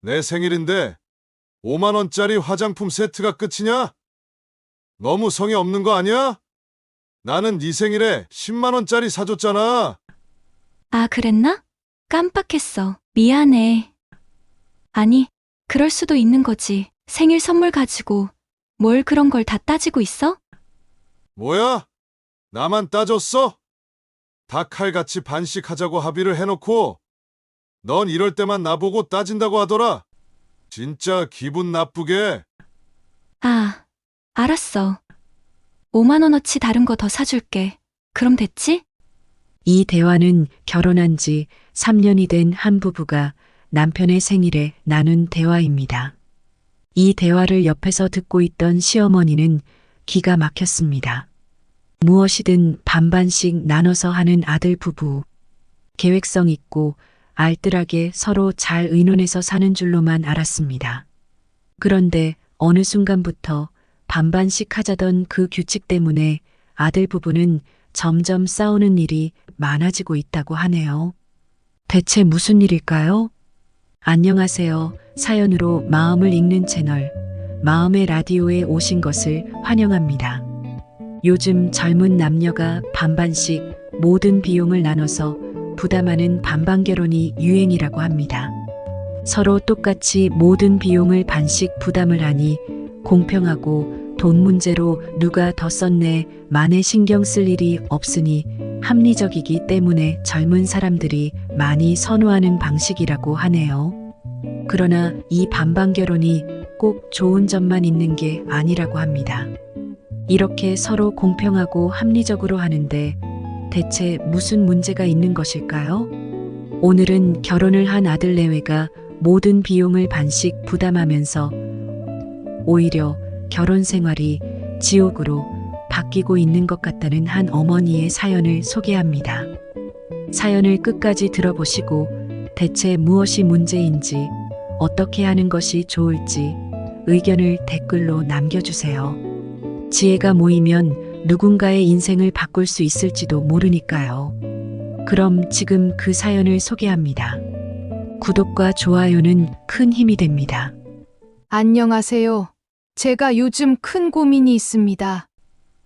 내 생일인데 5만 원짜리 화장품 세트가 끝이냐? 너무 성의 없는 거 아니야? 나는 네 생일에 10만 원짜리 사줬잖아. 아, 그랬나? 깜빡했어. 미안해. 아니, 그럴 수도 있는 거지. 생일 선물 가지고 뭘 그런 걸 다 따지고 있어? 뭐야? 나만 따졌어? 다 칼같이 반씩하자고 합의를 해놓고 넌 이럴 때만 나보고 따진다고 하더라. 진짜 기분 나쁘게. 아, 알았어. 5만 원어치 다른 거 더 사줄게. 그럼 됐지? 이 대화는 결혼한 지 3년이 된 한 부부가 남편의 생일에 나눈 대화입니다. 이 대화를 옆에서 듣고 있던 시어머니는 기가 막혔습니다. 무엇이든 반반씩 나눠서 하는 아들 부부. 계획성 있고 알뜰하게 서로 잘 의논해서 사는 줄로만 알았습니다. 그런데 어느 순간부터 반반씩 하자던 그 규칙 때문에 아들 부부는 점점 싸우는 일이 많아지고 있다고 하네요. 대체 무슨 일일까요? 안녕하세요. 사연으로 마음을 읽는 채널 마음의 라디오에 오신 것을 환영합니다. 요즘 젊은 남녀가 반반씩 모든 비용을 나눠서 부담하는 반반 결혼이 유행이라고 합니다. 서로 똑같이 모든 비용을 반씩 부담을 하니 공평하고 돈 문제로 누가 더 썼네 만에 신경 쓸 일이 없으니 합리적이기 때문에 젊은 사람들이 많이 선호하는 방식이라고 하네요. 그러나 이 반반 결혼이 꼭 좋은 점만 있는 게 아니라고 합니다. 이렇게 서로 공평하고 합리적으로 하는데 대체 무슨 문제가 있는 것일까요? 오늘은 결혼을 한 아들 내외가 모든 비용을 반씩 부담하면서 오히려 결혼 생활이 지옥으로 바뀌고 있는 것 같다는 한 어머니의 사연을 소개합니다. 사연을 끝까지 들어보시고 대체 무엇이 문제인지 어떻게 하는 것이 좋을지 의견을 댓글로 남겨주세요. 지혜가 모이면 누군가의 인생을 바꿀 수 있을지도 모르니까요. 그럼 지금 그 사연을 소개합니다. 구독과 좋아요는 큰 힘이 됩니다. 안녕하세요. 제가 요즘 큰 고민이 있습니다.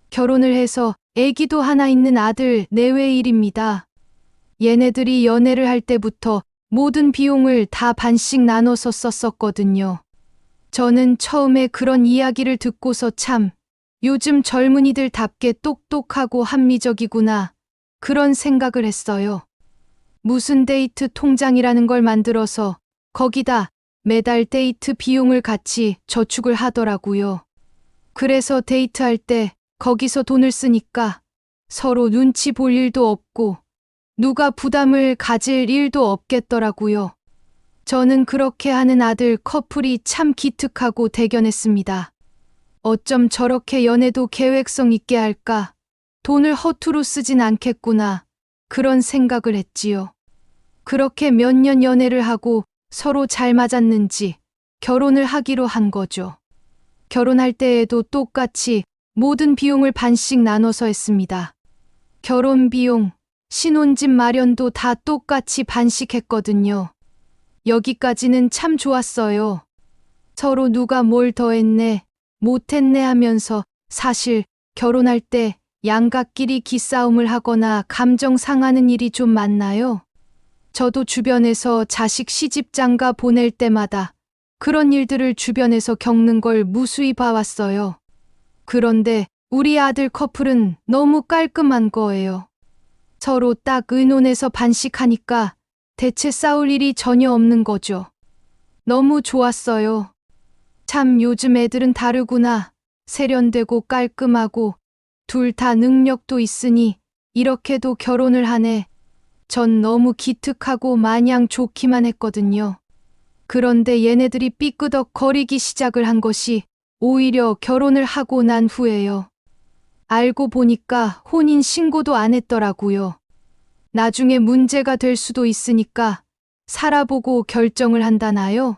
결혼을 해서 아기도 하나 있는 아들 내외 일입니다. 얘네들이 연애를 할 때부터 모든 비용을 다 반씩 나눠서 썼었거든요. 저는 처음에 그런 이야기를 듣고서 참 요즘 젊은이들답게 똑똑하고 합리적이구나 그런 생각을 했어요. 무슨 데이트 통장이라는 걸 만들어서 거기다 매달 데이트 비용을 같이 저축을 하더라고요. 그래서 데이트할 때 거기서 돈을 쓰니까 서로 눈치 볼 일도 없고 누가 부담을 가질 일도 없겠더라고요. 저는 그렇게 하는 아들 커플이 참 기특하고 대견했습니다. 어쩜 저렇게 연애도 계획성 있게 할까? 돈을 허투루 쓰진 않겠구나. 그런 생각을 했지요. 그렇게 몇 년 연애를 하고 서로 잘 맞았는지 결혼을 하기로 한 거죠. 결혼할 때에도 똑같이 모든 비용을 반씩 나눠서 했습니다. 결혼 비용, 신혼집 마련도 다 똑같이 반씩 했거든요. 여기까지는 참 좋았어요. 서로 누가 뭘 더 했네, 못했네 하면서 사실 결혼할 때 양가끼리 기싸움을 하거나 감정 상하는 일이 좀 많나요? 저도 주변에서 자식 시집 장가 보낼 때마다 그런 일들을 주변에서 겪는 걸 무수히 봐왔어요. 그런데 우리 아들 커플은 너무 깔끔한 거예요. 서로 딱 의논해서 반씩하니까 대체 싸울 일이 전혀 없는 거죠. 너무 좋았어요. 참 요즘 애들은 다르구나. 세련되고 깔끔하고 둘 다 능력도 있으니 이렇게도 결혼을 하네. 전 너무 기특하고 마냥 좋기만 했거든요. 그런데 얘네들이 삐끄덕 거리기 시작을 한 것이 오히려 결혼을 하고 난 후에요. 알고 보니까 혼인 신고도 안 했더라고요. 나중에 문제가 될 수도 있으니까 살아보고 결정을 한다나요?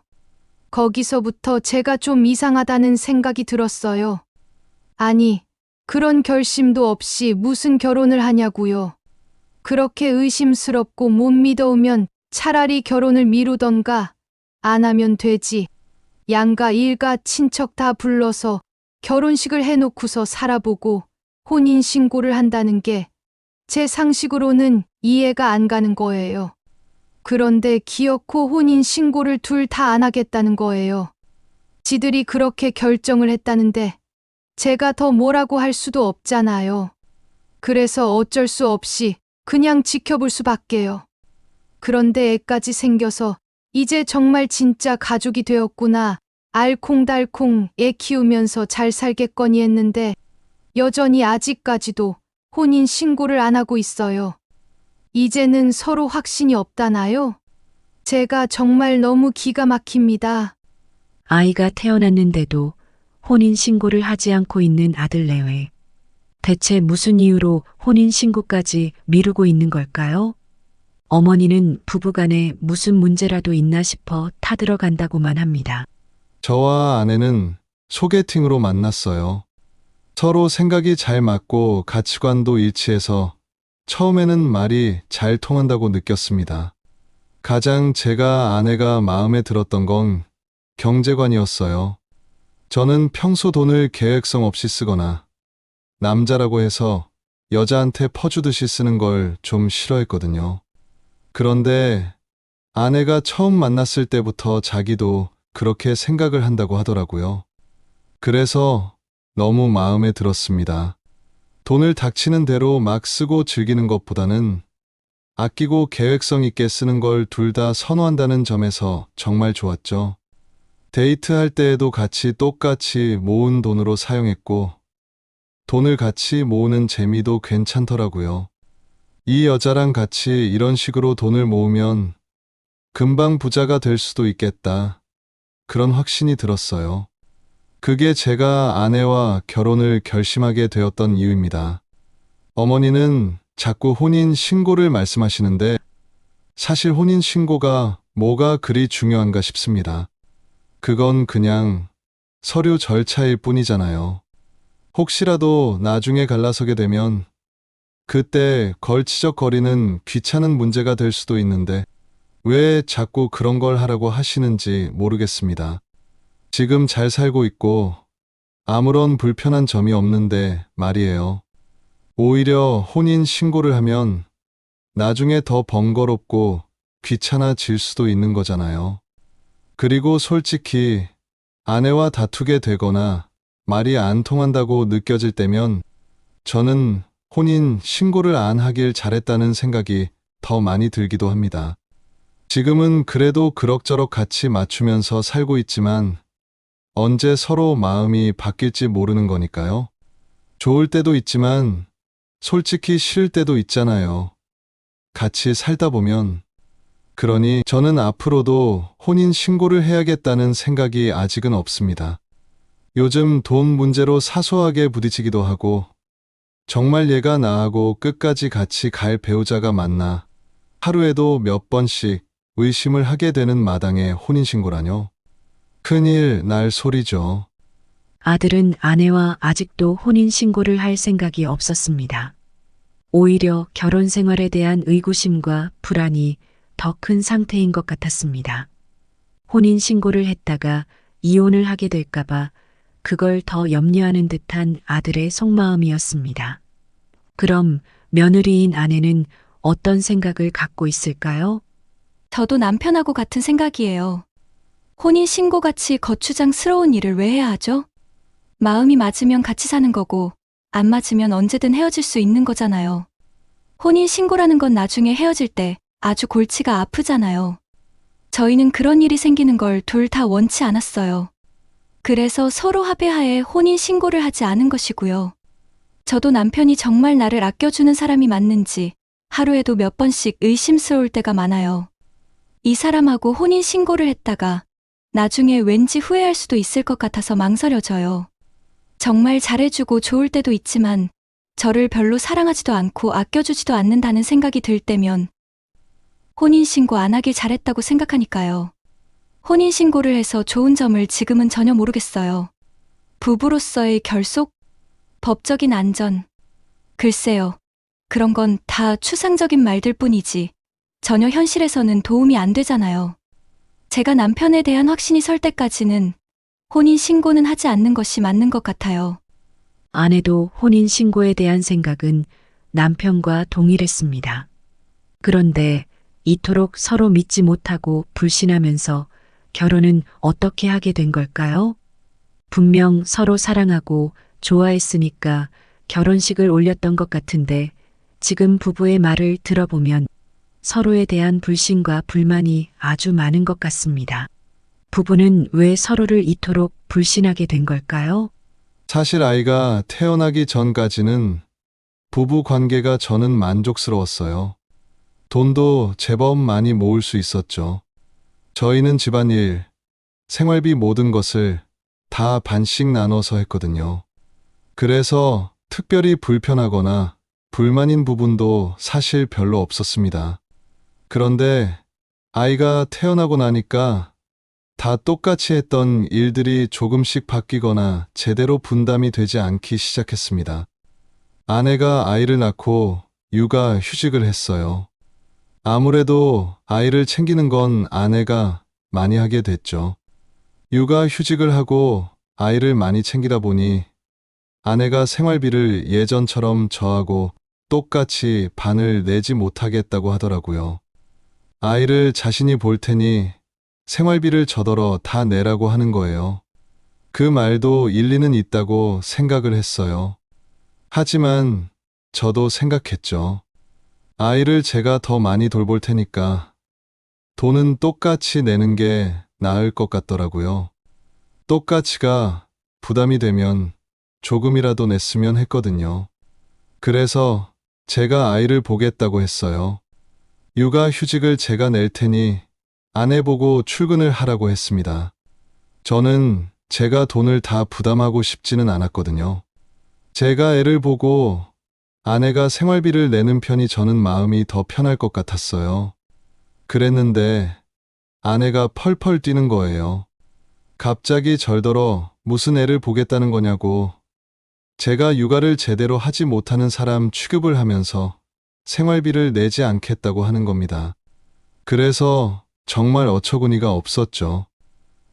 거기서부터 제가 좀 이상하다는 생각이 들었어요. 아니, 그런 결심도 없이 무슨 결혼을 하냐고요. 그렇게 의심스럽고 못 믿어오면 차라리 결혼을 미루던가 안 하면 되지. 양가 일가 친척 다 불러서 결혼식을 해놓고서 살아보고 혼인신고를 한다는 게 제 상식으로는 이해가 안 가는 거예요. 그런데 기어코 혼인신고를 둘 다 안 하겠다는 거예요. 지들이 그렇게 결정을 했다는데 제가 더 뭐라고 할 수도 없잖아요. 그래서 어쩔 수 없이 그냥 지켜볼 수밖에요. 그런데 애까지 생겨서 이제 정말 진짜 가족이 되었구나. 알콩달콩 애 키우면서 잘 살겠거니 했는데 여전히 아직까지도 혼인 신고를 안 하고 있어요. 이제는 서로 확신이 없다나요? 제가 정말 너무 기가 막힙니다. 아이가 태어났는데도 혼인 신고를 하지 않고 있는 아들 내외. 대체 무슨 이유로 혼인 신고까지 미루고 있는 걸까요? 어머니는 부부간에 무슨 문제라도 있나 싶어 타들어간다고만 합니다. 저와 아내는 소개팅으로 만났어요. 서로 생각이 잘 맞고 가치관도 일치해서 처음에는 말이 잘 통한다고 느꼈습니다. 가장 제가 아내가 마음에 들었던 건 경제관이었어요. 저는 평소 돈을 계획성 없이 쓰거나 남자라고 해서 여자한테 퍼주듯이 쓰는 걸 좀 싫어했거든요. 그런데 아내가 처음 만났을 때부터 자기도 그렇게 생각을 한다고 하더라고요. 그래서 너무 마음에 들었습니다. 돈을 닥치는 대로 막 쓰고 즐기는 것보다는 아끼고 계획성 있게 쓰는 걸 둘 다 선호한다는 점에서 정말 좋았죠. 데이트할 때에도 같이 똑같이 모은 돈으로 사용했고 돈을 같이 모으는 재미도 괜찮더라고요. 이 여자랑 같이 이런 식으로 돈을 모으면 금방 부자가 될 수도 있겠다. 그런 확신이 들었어요. 그게 제가 아내와 결혼을 결심하게 되었던 이유입니다. 어머니는 자꾸 혼인 신고를 말씀하시는데 사실 혼인 신고가 뭐가 그리 중요한가 싶습니다. 그건 그냥 서류 절차일 뿐이잖아요. 혹시라도 나중에 갈라서게 되면 그때 걸치적거리는 귀찮은 문제가 될 수도 있는데 왜 자꾸 그런 걸 하라고 하시는지 모르겠습니다. 지금 잘 살고 있고 아무런 불편한 점이 없는데 말이에요. 오히려 혼인 신고를 하면 나중에 더 번거롭고 귀찮아질 수도 있는 거잖아요. 그리고 솔직히 아내와 다투게 되거나 말이 안 통한다고 느껴질 때면 저는 혼인 신고를 안 하길 잘했다는 생각이 더 많이 들기도 합니다. 지금은 그래도 그럭저럭 같이 맞추면서 살고 있지만 언제 서로 마음이 바뀔지 모르는 거니까요. 좋을 때도 있지만 솔직히 싫을 때도 있잖아요. 같이 살다 보면. 그러니 저는 앞으로도 혼인 신고를 해야겠다는 생각이 아직은 없습니다. 요즘 돈 문제로 사소하게 부딪히기도 하고 정말 얘가 나하고 끝까지 같이 갈 배우자가 맞나 하루에도 몇 번씩 의심을 하게 되는 마당에 혼인신고라뇨. 큰일 날 소리죠. 아들은 아내와 아직도 혼인신고를 할 생각이 없었습니다. 오히려 결혼 생활에 대한 의구심과 불안이 더 큰 상태인 것 같았습니다. 혼인신고를 했다가 이혼을 하게 될까봐 그걸 더 염려하는 듯한 아들의 속마음이었습니다. 그럼 며느리인 아내는 어떤 생각을 갖고 있을까요? 저도 남편하고 같은 생각이에요. 혼인신고같이 거추장스러운 일을 왜 해야 하죠? 마음이 맞으면 같이 사는 거고 안 맞으면 언제든 헤어질 수 있는 거잖아요. 혼인신고라는 건 나중에 헤어질 때 아주 골치가 아프잖아요. 저희는 그런 일이 생기는 걸 둘 다 원치 않았어요. 그래서 서로 합의하에 혼인신고를 하지 않은 것이고요. 저도 남편이 정말 나를 아껴주는 사람이 맞는지 하루에도 몇 번씩 의심스러울 때가 많아요. 이 사람하고 혼인신고를 했다가 나중에 왠지 후회할 수도 있을 것 같아서 망설여져요. 정말 잘해주고 좋을 때도 있지만 저를 별로 사랑하지도 않고 아껴주지도 않는다는 생각이 들 때면 혼인신고 안 하길 잘했다고 생각하니까요. 혼인신고를 해서 좋은 점을 지금은 전혀 모르겠어요. 부부로서의 결속? 법적인 안전? 글쎄요. 그런 건 다 추상적인 말들 뿐이지 전혀 현실에서는 도움이 안 되잖아요. 제가 남편에 대한 확신이 설 때까지는 혼인 신고는 하지 않는 것이 맞는 것 같아요. 아내도 혼인 신고에 대한 생각은 남편과 동일했습니다. 그런데 이토록 서로 믿지 못하고 불신하면서 결혼은 어떻게 하게 된 걸까요? 분명 서로 사랑하고 좋아했으니까 결혼식을 올렸던 것 같은데 지금 부부의 말을 들어보면 서로에 대한 불신과 불만이 아주 많은 것 같습니다. 부부는 왜 서로를 이토록 불신하게 된 걸까요? 사실 아이가 태어나기 전까지는 부부 관계가 저는 만족스러웠어요. 돈도 제법 많이 모을 수 있었죠. 저희는 집안일, 생활비 모든 것을 다 반씩 나눠서 했거든요. 그래서 특별히 불편하거나 불만인 부분도 사실 별로 없었습니다. 그런데 아이가 태어나고 나니까 다 똑같이 했던 일들이 조금씩 바뀌거나 제대로 분담이 되지 않기 시작했습니다. 아내가 아이를 낳고 육아 휴직을 했어요. 아무래도 아이를 챙기는 건 아내가 많이 하게 됐죠. 육아 휴직을 하고 아이를 많이 챙기다 보니 아내가 생활비를 예전처럼 저하고 똑같이 반을 내지 못하겠다고 하더라고요. 아이를 자신이 볼 테니 생활비를 저더러 다 내라고 하는 거예요. 그 말도 일리는 있다고 생각을 했어요. 하지만 저도 생각했죠. 아이를 제가 더 많이 돌볼 테니까 돈은 똑같이 내는 게 나을 것 같더라고요. 똑같이가 부담이 되면 조금이라도 냈으면 했거든요. 그래서 제가 아이를 보겠다고 했어요. 육아 휴직을 제가 낼 테니 아내 보고 출근을 하라고 했습니다. 저는 제가 돈을 다 부담하고 싶지는 않았거든요. 제가 애를 보고 아내가 생활비를 내는 편이 저는 마음이 더 편할 것 같았어요. 그랬는데 아내가 펄펄 뛰는 거예요. 갑자기 절더러 무슨 애를 보겠다는 거냐고 제가 육아를 제대로 하지 못하는 사람 취급을 하면서 생활비를 내지 않겠다고 하는 겁니다. 그래서 정말 어처구니가 없었죠.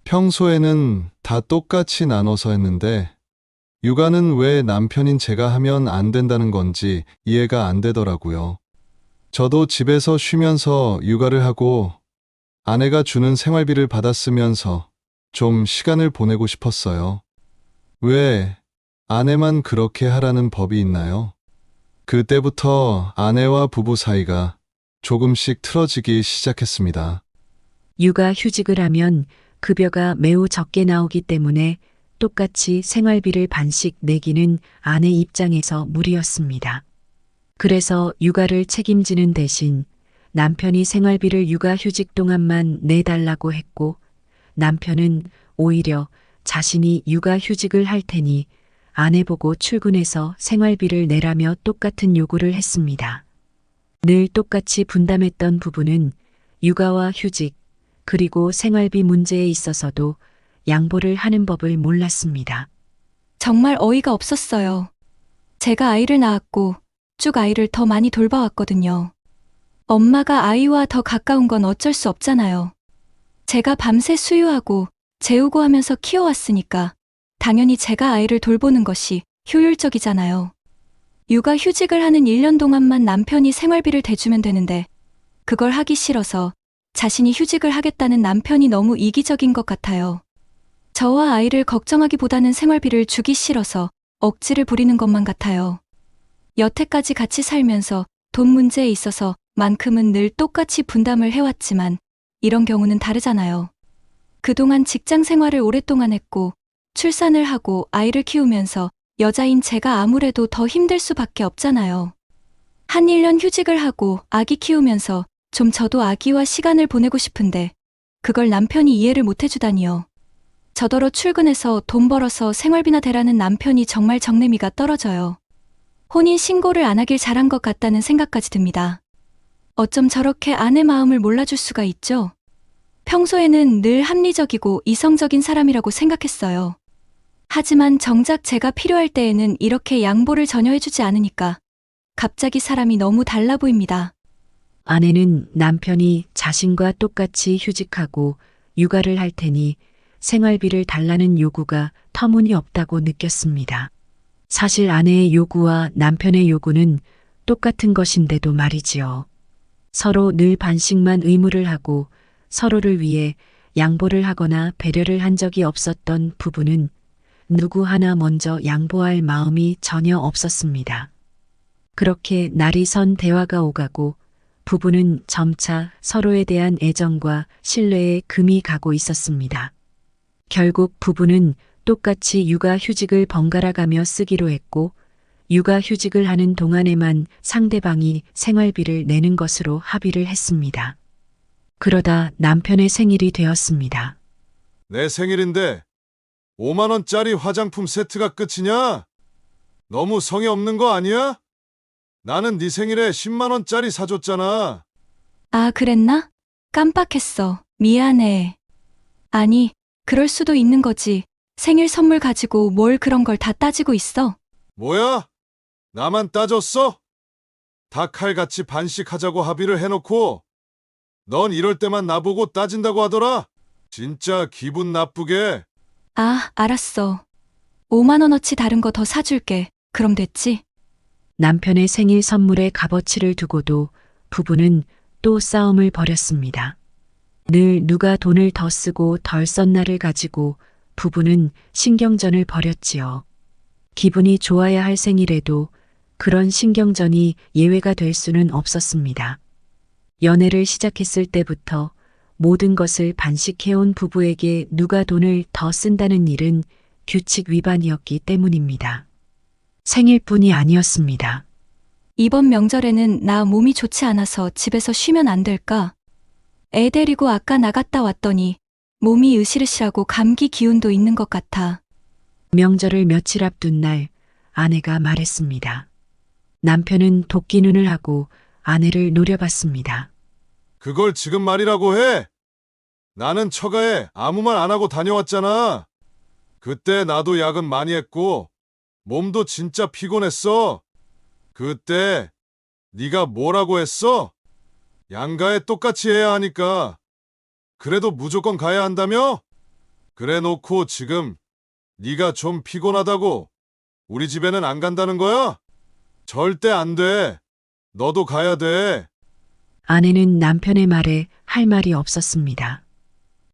평소에는 다 똑같이 나눠서 했는데 육아는 왜 남편인 제가 하면 안 된다는 건지 이해가 안 되더라고요. 저도 집에서 쉬면서 육아를 하고 아내가 주는 생활비를 받았으면서 좀 시간을 보내고 싶었어요. 왜 아내만 그렇게 하라는 법이 있나요? 그때부터 아내와 부부 사이가 조금씩 틀어지기 시작했습니다. 육아 휴직을 하면 급여가 매우 적게 나오기 때문에 똑같이 생활비를 반씩 내기는 아내 입장에서 무리였습니다. 그래서 육아를 책임지는 대신 남편이 생활비를 육아 휴직 동안만 내달라고 했고 남편은 오히려 자신이 육아 휴직을 할 테니 아내 보고 출근해서 생활비를 내라며 똑같은 요구를 했습니다. 늘 똑같이 분담했던 부부는 육아와 휴직 그리고 생활비 문제에 있어서도 양보를 하는 법을 몰랐습니다. 정말 어이가 없었어요. 제가 아이를 낳았고 쭉 아이를 더 많이 돌봐왔거든요. 엄마가 아이와 더 가까운 건 어쩔 수 없잖아요. 제가 밤새 수유하고 재우고 하면서 키워왔으니까 당연히 제가 아이를 돌보는 것이 효율적이잖아요. 육아 휴직을 하는 1년 동안만 남편이 생활비를 대주면 되는데 그걸 하기 싫어서 자신이 휴직을 하겠다는 남편이 너무 이기적인 것 같아요. 저와 아이를 걱정하기보다는 생활비를 주기 싫어서 억지를 부리는 것만 같아요. 여태까지 같이 살면서 돈 문제에 있어서 만큼은 늘 똑같이 분담을 해왔지만 이런 경우는 다르잖아요. 그동안 직장 생활을 오랫동안 했고 출산을 하고 아이를 키우면서 여자인 제가 아무래도 더 힘들 수밖에 없잖아요. 한 1년 휴직을 하고 아기 키우면서 좀 저도 아기와 시간을 보내고 싶은데 그걸 남편이 이해를 못 해주다니요. 저더러 출근해서 돈 벌어서 생활비나 대라는 남편이 정말 정내미가 떨어져요. 혼인 신고를 안 하길 잘한 것 같다는 생각까지 듭니다. 어쩜 저렇게 아내 마음을 몰라줄 수가 있죠? 평소에는 늘 합리적이고 이성적인 사람이라고 생각했어요. 하지만 정작 제가 필요할 때에는 이렇게 양보를 전혀 해주지 않으니까 갑자기 사람이 너무 달라 보입니다. 아내는 남편이 자신과 똑같이 휴직하고 육아를 할 테니 생활비를 달라는 요구가 터무니없다고 느꼈습니다. 사실 아내의 요구와 남편의 요구는 똑같은 것인데도 말이지요. 서로 늘 반씩만 의무를 하고 서로를 위해 양보를 하거나 배려를 한 적이 없었던 부부는 누구 하나 먼저 양보할 마음이 전혀 없었습니다. 그렇게 날이 선 대화가 오가고 부부는 점차 서로에 대한 애정과 신뢰에 금이 가고 있었습니다. 결국 부부는 똑같이 육아휴직을 번갈아 가며 쓰기로 했고 육아휴직을 하는 동안에만 상대방이 생활비를 내는 것으로 합의를 했습니다. 그러다 남편의 생일이 되었습니다. 내 생일인데 5만 원짜리 화장품 세트가 끝이냐? 너무 성의 없는 거 아니야? 나는 네 생일에 10만 원짜리 사줬잖아. 아, 그랬나? 깜빡했어. 미안해. 아니, 그럴 수도 있는 거지. 생일 선물 가지고 뭘 그런 걸 다 따지고 있어. 뭐야? 나만 따졌어? 다 칼같이 반씩하자고 합의를 해놓고 넌 이럴 때만 나보고 따진다고 하더라? 진짜 기분 나쁘게. 아, 알았어. 5만 원어치 다른 거 더 사줄게. 그럼 됐지? 남편의 생일 선물에 값어치를 두고도 부부는 또 싸움을 벌였습니다. 늘 누가 돈을 더 쓰고 덜 썼나를 가지고 부부는 신경전을 벌였지요. 기분이 좋아야 할 생일에도 그런 신경전이 예외가 될 수는 없었습니다. 연애를 시작했을 때부터 모든 것을 반씩해온 부부에게 누가 돈을 더 쓴다는 일은 규칙 위반이었기 때문입니다. 생일뿐이 아니었습니다. 이번 명절에는 나 몸이 좋지 않아서 집에서 쉬면 안 될까? 애 데리고 아까 나갔다 왔더니 몸이 으실으실하고 감기 기운도 있는 것 같아. 명절을 며칠 앞둔 날 아내가 말했습니다. 남편은 도끼 눈을 하고 아내를 노려봤습니다. 그걸 지금 말이라고 해? 나는 처가에 아무 말 안 하고 다녀왔잖아. 그때 나도 야근 많이 했고 몸도 진짜 피곤했어. 그때 네가 뭐라고 했어? 양가에 똑같이 해야 하니까. 그래도 무조건 가야 한다며? 그래 놓고 지금 네가 좀 피곤하다고 우리 집에는 안 간다는 거야? 절대 안 돼. 너도 가야 돼. 아내는 남편의 말에 할 말이 없었습니다.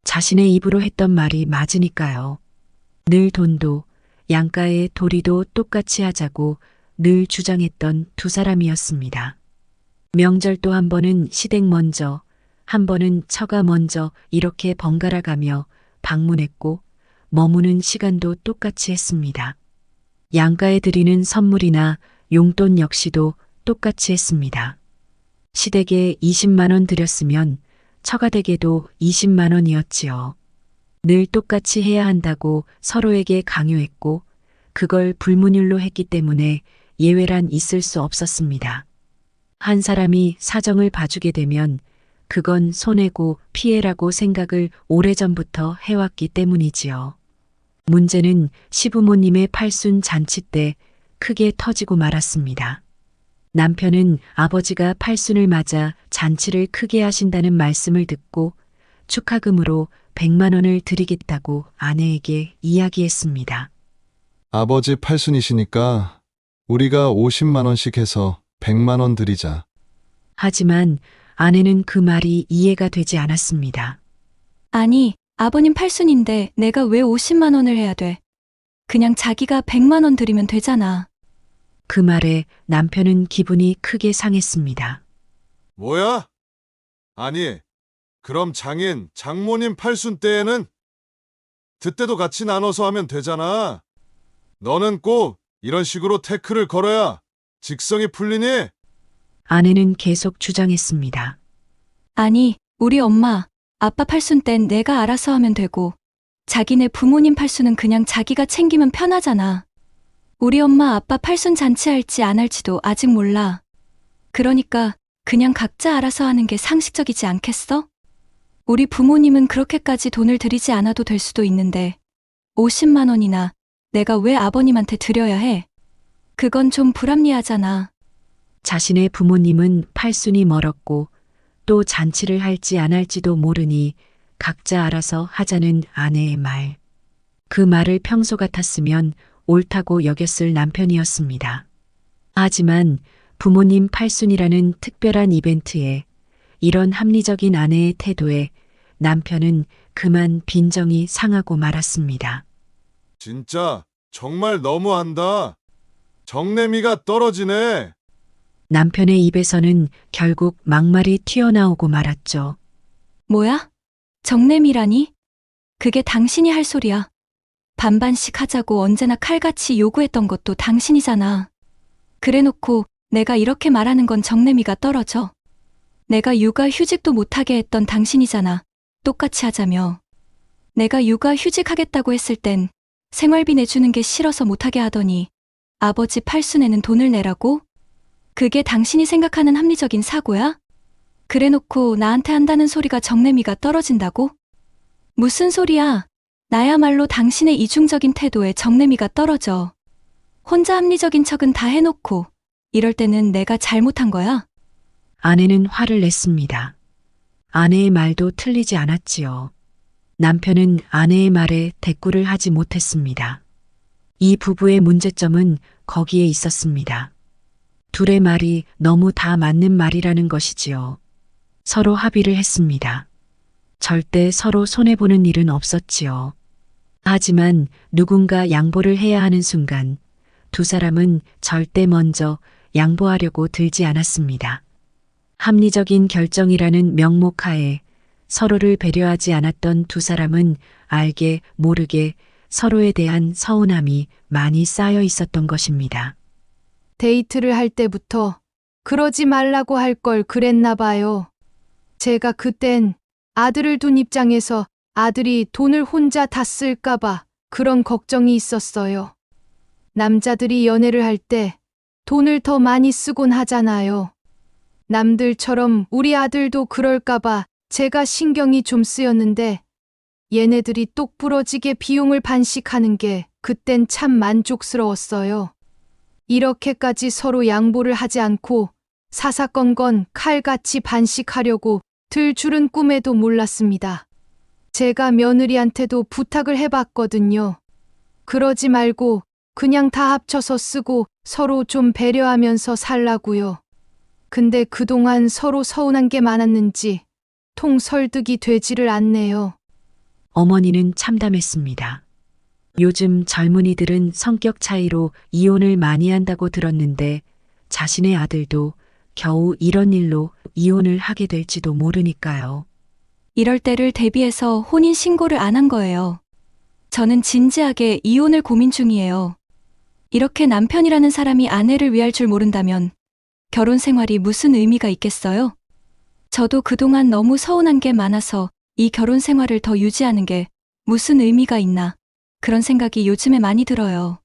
자신의 입으로 했던 말이 맞으니까요. 늘 돈도 양가의 도리도 똑같이 하자고 늘 주장했던 두 사람이었습니다. 명절도 한 번은 시댁 먼저, 한 번은 처가 먼저 이렇게 번갈아 가며 방문했고 머무는 시간도 똑같이 했습니다. 양가에 드리는 선물이나 용돈 역시도 똑같이 했습니다. 시댁에 20만 원 드렸으면 처가댁에도 20만 원이었지요. 늘 똑같이 해야 한다고 서로에게 강요했고 그걸 불문율로 했기 때문에 예외란 있을 수 없었습니다. 한 사람이 사정을 봐주게 되면 그건 손해고 피해라고 생각을 오래전부터 해왔기 때문이지요. 문제는 시부모님의 팔순 잔치 때 크게 터지고 말았습니다. 남편은 아버지가 팔순을 맞아 잔치를 크게 하신다는 말씀을 듣고 축하금으로 100만 원을 드리겠다고 아내에게 이야기했습니다. 아버지 팔순이시니까 우리가 50만 원씩 해서 100만 원 드리자. 하지만 아내는 그 말이 이해가 되지 않았습니다. 아니, 아버님 팔순인데 내가 왜 50만 원을 해야 돼? 그냥 자기가 100만 원 드리면 되잖아. 그 말에 남편은 기분이 크게 상했습니다. 뭐야? 아니, 그럼 장모님 팔순 때에는 그때도 같이 나눠서 하면 되잖아. 너는 꼭 이런 식으로 태클을 걸어야 직성이 풀리니? 아내는 계속 주장했습니다. 아니, 우리 엄마, 아빠 팔순 땐 내가 알아서 하면 되고 자기네 부모님 팔순은 그냥 자기가 챙기면 편하잖아. 우리 엄마 아빠 팔순 잔치할지 안 할지도 아직 몰라. 그러니까 그냥 각자 알아서 하는 게 상식적이지 않겠어? 우리 부모님은 그렇게까지 돈을 들이지 않아도 될 수도 있는데 50만 원이나 내가 왜 아버님한테 드려야 해? 그건 좀 불합리하잖아. 자신의 부모님은 팔순이 멀었고 또 잔치를 할지 안 할지도 모르니 각자 알아서 하자는 아내의 말. 그 말을 평소 같았으면 옳다고 여겼을 남편이었습니다. 하지만 부모님 팔순이라는 특별한 이벤트에 이런 합리적인 아내의 태도에 남편은 그만 빈정이 상하고 말았습니다. 진짜 정말 너무한다. 정내미가 떨어지네. 남편의 입에서는 결국 막말이 튀어나오고 말았죠. 뭐야? 정내미라니? 그게 당신이 할 소리야. 반반씩 하자고 언제나 칼같이 요구했던 것도 당신이잖아. 그래놓고 내가 이렇게 말하는 건 정내미가 떨어져. 내가 육아 휴직도 못하게 했던 당신이잖아. 똑같이 하자며. 내가 육아 휴직하겠다고 했을 땐 생활비 내주는 게 싫어서 못하게 하더니 아버지 팔순에는 돈을 내라고? 그게 당신이 생각하는 합리적인 사고야? 그래놓고 나한테 한다는 소리가 정내미가 떨어진다고? 무슨 소리야? 나야말로 당신의 이중적인 태도에 정내미가 떨어져. 혼자 합리적인 척은 다 해놓고 이럴 때는 내가 잘못한 거야? 아내는 화를 냈습니다. 아내의 말도 틀리지 않았지요. 남편은 아내의 말에 대꾸를 하지 못했습니다. 이 부부의 문제점은 거기에 있었습니다. 둘의 말이 너무 다 맞는 말이라는 것이지요. 서로 합의를 했습니다. 절대 서로 손해보는 일은 없었지요. 하지만 누군가 양보를 해야 하는 순간 두 사람은 절대 먼저 양보하려고 들지 않았습니다. 합리적인 결정이라는 명목하에 서로를 배려하지 않았던 두 사람은 알게 모르게 서로에 대한 서운함이 많이 쌓여 있었던 것입니다. 데이트를 할 때부터 그러지 말라고 할 걸 그랬나 봐요. 제가 그땐 아들을 둔 입장에서 아들이 돈을 혼자 다 쓸까봐 그런 걱정이 있었어요. 남자들이 연애를 할 때 돈을 더 많이 쓰곤 하잖아요. 남들처럼 우리 아들도 그럴까봐 제가 신경이 좀 쓰였는데 얘네들이 똑부러지게 비용을 반씩하는 게 그땐 참 만족스러웠어요. 이렇게까지 서로 양보를 하지 않고 사사건건 칼같이 반씩하려고 들 줄은 꿈에도 몰랐습니다. 제가 며느리한테도 부탁을 해봤거든요. 그러지 말고 그냥 다 합쳐서 쓰고 서로 좀 배려하면서 살라고요. 근데 그동안 서로 서운한 게 많았는지 통 설득이 되지를 않네요. 어머니는 참담했습니다. 요즘 젊은이들은 성격 차이로 이혼을 많이 한다고 들었는데 자신의 아들도 겨우 이런 일로 이혼을 하게 될지도 모르니까요. 이럴 때를 대비해서 혼인 신고를 안 한 거예요. 저는 진지하게 이혼을 고민 중이에요. 이렇게 남편이라는 사람이 아내를 위할 줄 모른다면 결혼 생활이 무슨 의미가 있겠어요? 저도 그동안 너무 서운한 게 많아서 이 결혼 생활을 더 유지하는 게 무슨 의미가 있나 그런 생각이 요즘에 많이 들어요.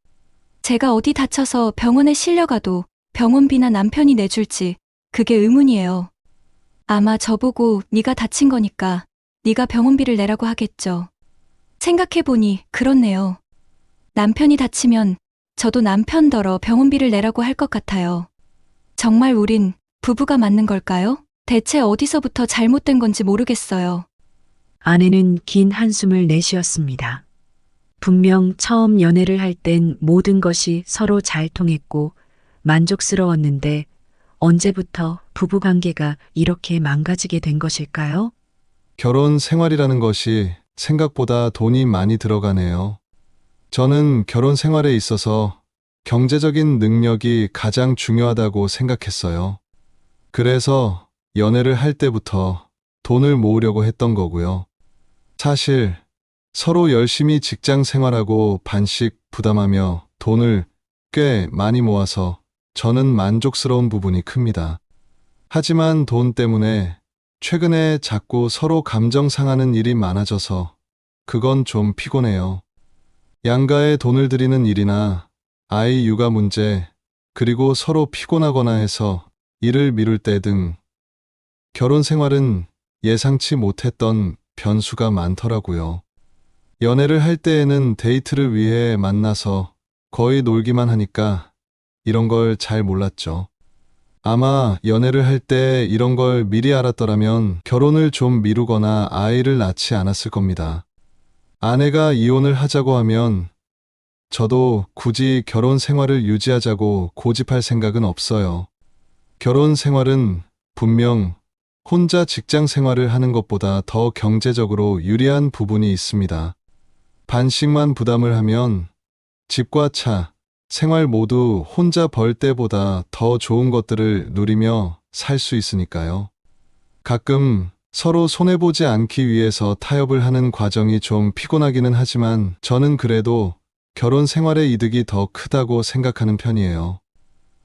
제가 어디 다쳐서 병원에 실려가도 병원비나 남편이 내줄지 그게 의문이에요. 아마 저보고 네가 다친 거니까 네가 병원비를 내라고 하겠죠. 생각해보니 그렇네요. 남편이 다치면 저도 남편더러 병원비를 내라고 할 것 같아요. 정말 우린 부부가 맞는 걸까요? 대체 어디서부터 잘못된 건지 모르겠어요. 아내는 긴 한숨을 내쉬었습니다. 분명 처음 연애를 할 땐 모든 것이 서로 잘 통했고 만족스러웠는데 언제부터 부부관계가 이렇게 망가지게 된 것일까요? 결혼 생활이라는 것이 생각보다 돈이 많이 들어가네요. 저는 결혼 생활에 있어서 경제적인 능력이 가장 중요하다고 생각했어요. 그래서 연애를 할 때부터 돈을 모으려고 했던 거고요. 사실 서로 열심히 직장 생활하고 반씩 부담하며 돈을 꽤 많이 모아서 저는 만족스러운 부분이 큽니다. 하지만 돈 때문에 최근에 자꾸 서로 감정 상하는 일이 많아져서 그건 좀 피곤해요. 양가에 돈을 들이는 일이나 아이 육아 문제, 그리고 서로 피곤하거나 해서 일을 미룰 때 등 결혼 생활은 예상치 못했던 변수가 많더라고요. 연애를 할 때에는 데이트를 위해 만나서 거의 놀기만 하니까 이런 걸 잘 몰랐죠. 아마 연애를 할 때 이런 걸 미리 알았더라면 결혼을 좀 미루거나 아이를 낳지 않았을 겁니다. 아내가 이혼을 하자고 하면 저도 굳이 결혼 생활을 유지하자고 고집할 생각은 없어요. 결혼 생활은 분명 혼자 직장 생활을 하는 것보다 더 경제적으로 유리한 부분이 있습니다. 반씩만 부담을 하면 집과 차, 생활 모두 혼자 벌 때보다 더 좋은 것들을 누리며 살 수 있으니까요. 가끔 서로 손해보지 않기 위해서 타협을 하는 과정이 좀 피곤하기는 하지만 저는 그래도 결혼 생활의 이득이 더 크다고 생각하는 편이에요.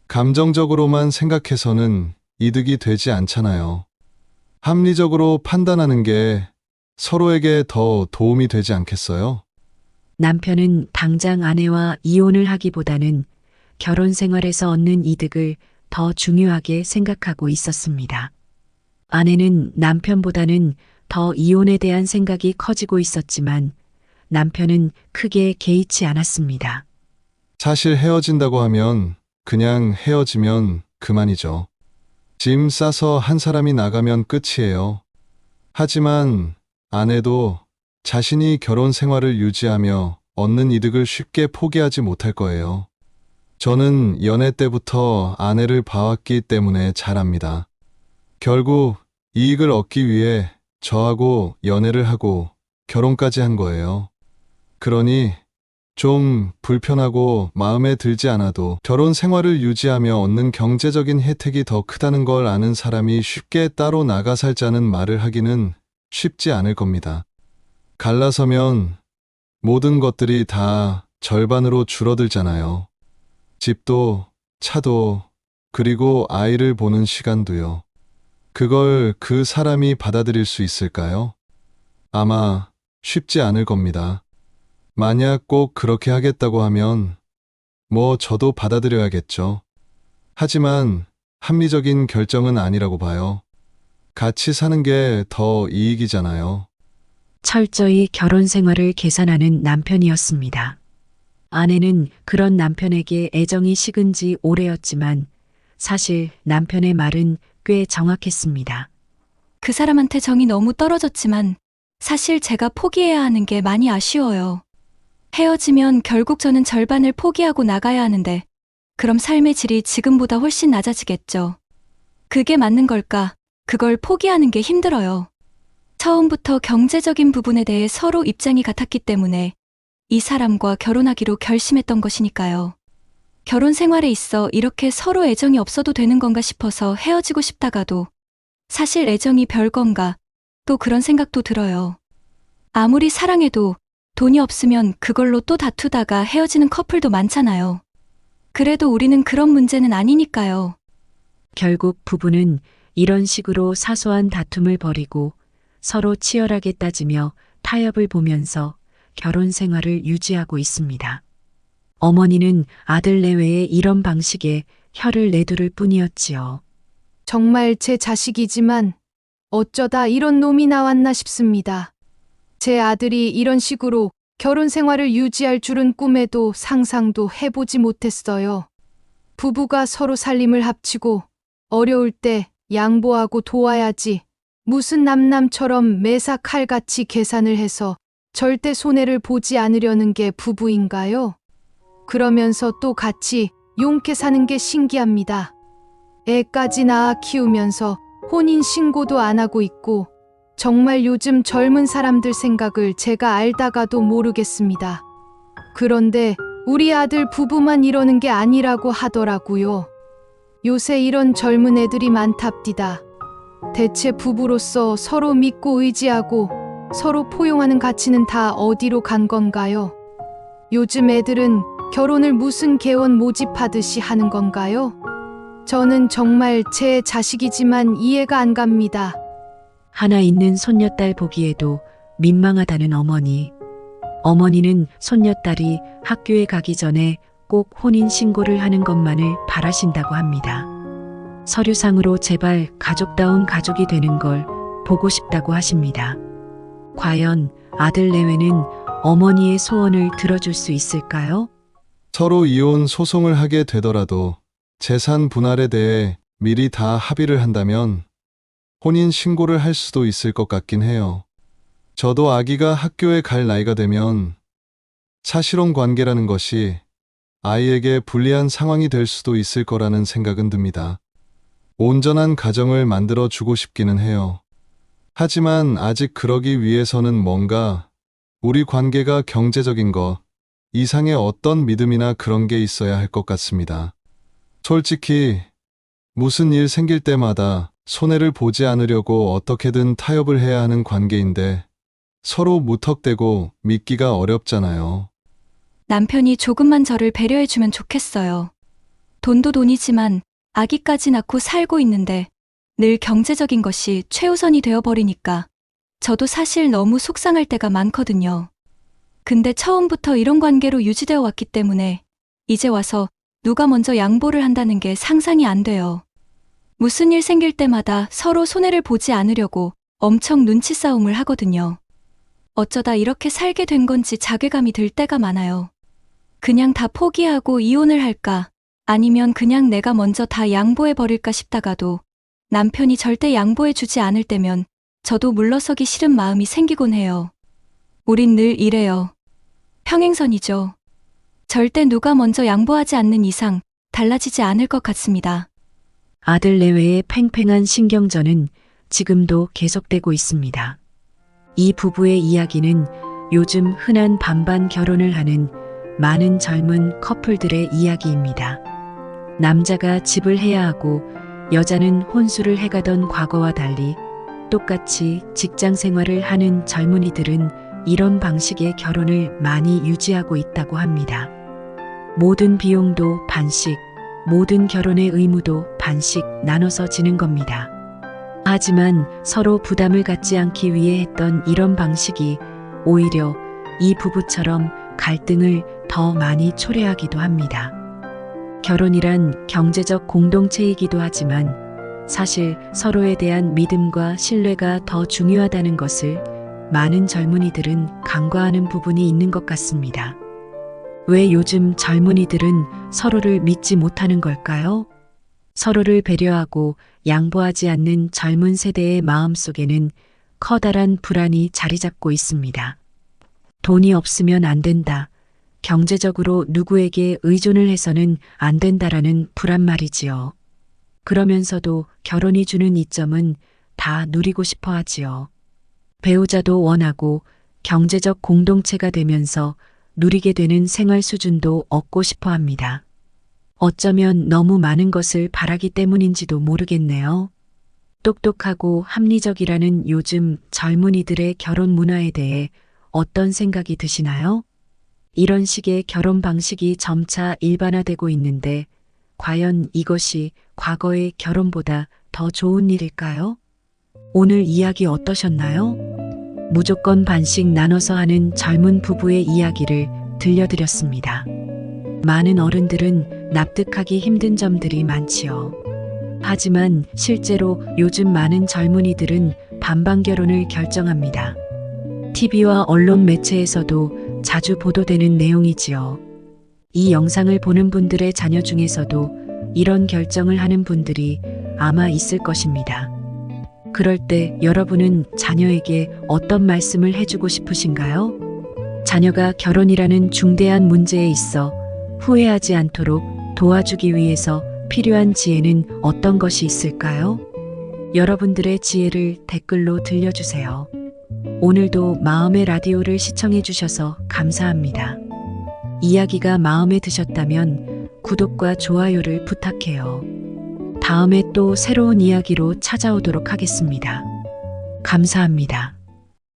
감정적으로만 생각해서는 이득이 되지 않잖아요. 합리적으로 판단하는 게 서로에게 더 도움이 되지 않겠어요? 남편은 당장 아내와 이혼을 하기보다는 결혼 생활에서 얻는 이득을 더 중요하게 생각하고 있었습니다. 아내는 남편보다는 더 이혼에 대한 생각이 커지고 있었지만 남편은 크게 개의치 않았습니다. 사실 헤어진다고 하면 그냥 헤어지면 그만이죠. 짐 싸서 한 사람이 나가면 끝이에요. 하지만 아내도 자신이 결혼 생활을 유지하며 얻는 이득을 쉽게 포기하지 못할 거예요. 저는 연애 때부터 아내를 봐왔기 때문에 잘 압니다. 결국 이익을 얻기 위해 저하고 연애를 하고 결혼까지 한 거예요. 그러니 좀 불편하고 마음에 들지 않아도 결혼 생활을 유지하며 얻는 경제적인 혜택이 더 크다는 걸 아는 사람이 쉽게 따로 나가 살자는 말을 하기는 쉽지 않을 겁니다. 갈라서면 모든 것들이 다 절반으로 줄어들잖아요. 집도, 차도, 그리고 아이를 보는 시간도요. 그걸 그 사람이 받아들일 수 있을까요? 아마 쉽지 않을 겁니다. 만약 꼭 그렇게 하겠다고 하면 저도 받아들여야겠죠. 하지만 합리적인 결정은 아니라고 봐요. 같이 사는 게 더 이익이잖아요. 철저히 결혼 생활을 계산하는 남편이었습니다. 아내는 그런 남편에게 애정이 식은 지 오래였지만 사실 남편의 말은 꽤 정확했습니다. 그 사람한테 정이 너무 떨어졌지만 사실 제가 포기해야 하는 게 많이 아쉬워요. 헤어지면 결국 저는 절반을 포기하고 나가야 하는데 그럼 삶의 질이 지금보다 훨씬 낮아지겠죠. 그게 맞는 걸까? 그걸 포기하는 게 힘들어요. 처음부터 경제적인 부분에 대해 서로 입장이 같았기 때문에 이 사람과 결혼하기로 결심했던 것이니까요. 결혼 생활에 있어 이렇게 서로 애정이 없어도 되는 건가 싶어서 헤어지고 싶다가도 사실 애정이 별건가 또 그런 생각도 들어요. 아무리 사랑해도 돈이 없으면 그걸로 또 다투다가 헤어지는 커플도 많잖아요. 그래도 우리는 그런 문제는 아니니까요. 결국 부부는 이런 식으로 사소한 다툼을 벌이고 서로 치열하게 따지며 타협을 보면서 결혼 생활을 유지하고 있습니다. 어머니는 아들 내외의 이런 방식에 혀를 내두를 뿐이었지요. 정말 제 자식이지만 어쩌다 이런 놈이 나왔나 싶습니다. 제 아들이 이런 식으로 결혼 생활을 유지할 줄은 꿈에도 상상도 해보지 못했어요. 부부가 서로 살림을 합치고 어려울 때 양보하고 도와야지. 무슨 남남처럼 매사 칼같이 계산을 해서 절대 손해를 보지 않으려는 게 부부인가요? 그러면서 또 같이 용케 사는 게 신기합니다. 애까지 낳아 키우면서 혼인 신고도 안 하고 있고 정말 요즘 젊은 사람들 생각을 제가 알다가도 모르겠습니다. 그런데 우리 아들 부부만 이러는 게 아니라고 하더라고요. 요새 이런 젊은 애들이 많답디다. 대체 부부로서 서로 믿고 의지하고 서로 포용하는 가치는 다 어디로 간 건가요? 요즘 애들은 결혼을 무슨 개원 모집하듯이 하는 건가요? 저는 정말 제 자식이지만 이해가 안 갑니다. 하나 있는 손녀딸 보기에도 민망하다는 어머니. 어머니는 손녀딸이 학교에 가기 전에 꼭 혼인신고를 하는 것만을 바라신다고 합니다. 서류상으로 제발 가족다운 가족이 되는 걸 보고 싶다고 하십니다. 과연 아들 내외는 어머니의 소원을 들어줄 수 있을까요? 서로 이혼 소송을 하게 되더라도 재산 분할에 대해 미리 다 합의를 한다면 혼인 신고를 할 수도 있을 것 같긴 해요. 저도 아기가 학교에 갈 나이가 되면 사실혼 관계라는 것이 아이에게 불리한 상황이 될 수도 있을 거라는 생각은 듭니다. 온전한 가정을 만들어 주고 싶기는 해요. 하지만 아직 그러기 위해서는 뭔가 우리 관계가 경제적인 것 이상의 어떤 믿음이나 그런 게 있어야 할 것 같습니다. 솔직히 무슨 일 생길 때마다 손해를 보지 않으려고 어떻게든 타협을 해야 하는 관계인데 서로 무턱대고 믿기가 어렵잖아요. 남편이 조금만 저를 배려해주면 좋겠어요. 돈도 돈이지만 아기까지 낳고 살고 있는데 늘 경제적인 것이 최우선이 되어버리니까 저도 사실 너무 속상할 때가 많거든요. 근데 처음부터 이런 관계로 유지되어 왔기 때문에 이제 와서 누가 먼저 양보를 한다는 게 상상이 안 돼요. 무슨 일 생길 때마다 서로 손해를 보지 않으려고 엄청 눈치 싸움을 하거든요. 어쩌다 이렇게 살게 된 건지 자괴감이 들 때가 많아요. 그냥 다 포기하고 이혼을 할까? 아니면 그냥 내가 먼저 다 양보해버릴까 싶다가도 남편이 절대 양보해주지 않을 때면 저도 물러서기 싫은 마음이 생기곤 해요. 우린 늘 이래요. 평행선이죠. 절대 누가 먼저 양보하지 않는 이상 달라지지 않을 것 같습니다. 아들 내외의 팽팽한 신경전은 지금도 계속되고 있습니다. 이 부부의 이야기는 요즘 흔한 반반 결혼을 하는 많은 젊은 커플들의 이야기입니다. 남자가 집을 해야 하고 여자는 혼수를 해가던 과거와 달리 똑같이 직장 생활을 하는 젊은이들은 이런 방식의 결혼을 많이 유지하고 있다고 합니다. 모든 비용도 반씩, 모든 결혼의 의무도 반씩 나눠서 지는 겁니다. 하지만 서로 부담을 갖지 않기 위해 했던 이런 방식이 오히려 이 부부처럼 갈등을 더 많이 초래하기도 합니다. 결혼이란 경제적 공동체이기도 하지만 사실 서로에 대한 믿음과 신뢰가 더 중요하다는 것을 많은 젊은이들은 간과하는 부분이 있는 것 같습니다. 왜 요즘 젊은이들은 서로를 믿지 못하는 걸까요? 서로를 배려하고 양보하지 않는 젊은 세대의 마음속에는 커다란 불안이 자리 잡고 있습니다. 돈이 없으면 안 된다. 경제적으로 누구에게 의존을 해서는 안 된다라는 불안 말이지요. 그러면서도 결혼이 주는 이점은 다 누리고 싶어 하지요. 배우자도 원하고 경제적 공동체가 되면서 누리게 되는 생활 수준도 얻고 싶어 합니다. 어쩌면 너무 많은 것을 바라기 때문인지도 모르겠네요. 똑똑하고 합리적이라는 요즘 젊은이들의 결혼 문화에 대해 어떤 생각이 드시나요? 이런 식의 결혼 방식이 점차 일반화되고 있는데 과연 이것이 과거의 결혼보다 더 좋은 일일까요? 오늘 이야기 어떠셨나요? 무조건 반씩 나눠서 하는 젊은 부부의 이야기를 들려드렸습니다. 많은 어른들은 납득하기 힘든 점들이 많지요. 하지만 실제로 요즘 많은 젊은이들은 반반 결혼을 결정합니다. TV와 언론 매체에서도 자주 보도되는 내용이지요. 이 영상을 보는 분들의 자녀 중에서도 이런 결정을 하는 분들이 아마 있을 것입니다. 그럴 때 여러분은 자녀에게 어떤 말씀을 해주고 싶으신가요? 자녀가 결혼이라는 중대한 문제에 있어 후회하지 않도록 도와주기 위해서 필요한 지혜는 어떤 것이 있을까요? 여러분들의 지혜를 댓글로 들려주세요. 오늘도 마음의 라디오를 시청해 주셔서 감사합니다. 이야기가 마음에 드셨다면 구독과 좋아요를 부탁해요. 다음에 또 새로운 이야기로 찾아오도록 하겠습니다. 감사합니다.